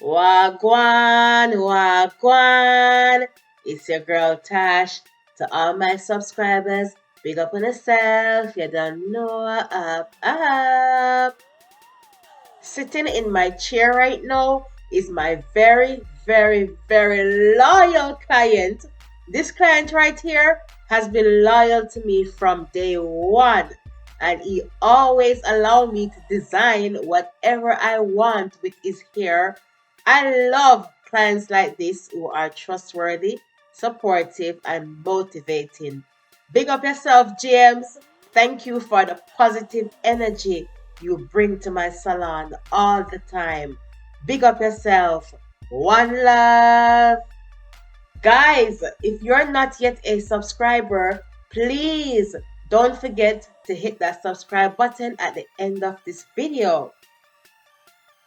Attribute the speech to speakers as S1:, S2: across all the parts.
S1: Wagwan, wagwan. It's your girl Tash. To all my subscribers, big up on yourself. You don't know, up. Sitting in my chair right now is my very, very, very loyal client. This client right here has been loyal to me from day one, and he always allow me to design whatever I want with his hair. I love clients like this who are trustworthy, supportive, and motivating. Big up yourself, James. Thank you for the positive energy you bring to my salon all the time. Big up yourself. One love. Guys, if you're not yet a subscriber, please don't forget to hit that subscribe button at the end of this video.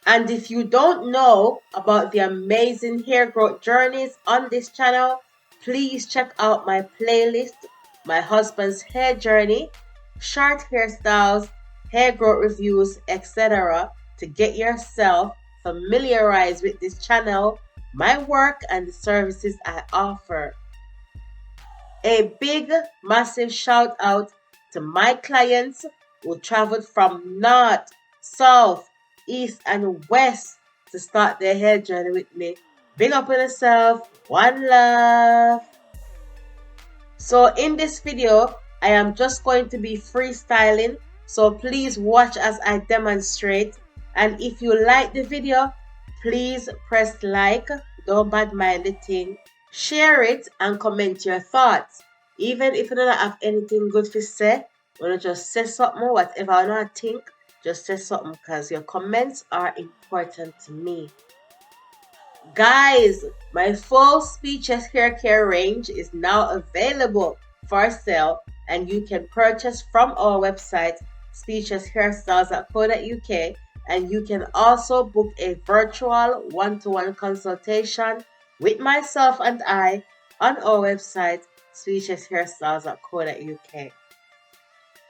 S1: And if you don't know about the amazing hair growth journeys on this channel, please check out my playlist, My Husband's Hair Journey, short hairstyles, hair growth reviews, etc. to get yourself familiarized with this channel, my work, and the services I offer. A big, massive shout out to my clients who traveled from north, south, east, and west to start their hair journey with me. Big up on yourself. One love. So in this video, I am just going to be freestyling. So please watch as I demonstrate. And if you like the video, please press like. Don't bad mind the thing. Share it and comment your thoughts. Even if you don't have anything good to say, you just say something, whatever you don't think, just say something because your comments are important to me. Guys, my full speechless hair care range is now available for sale, and you can purchase from our website speechlesshairstyles.co.uk, and you can also book a virtual one-to-one consultation with myself and I on our website speechlesshairstyles.co.uk.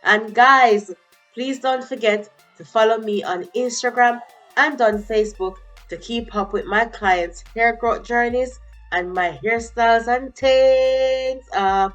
S1: And guys, please don't forget to follow me on Instagram and on Facebook to keep up with my clients' hair growth journeys and my hairstyles and things up.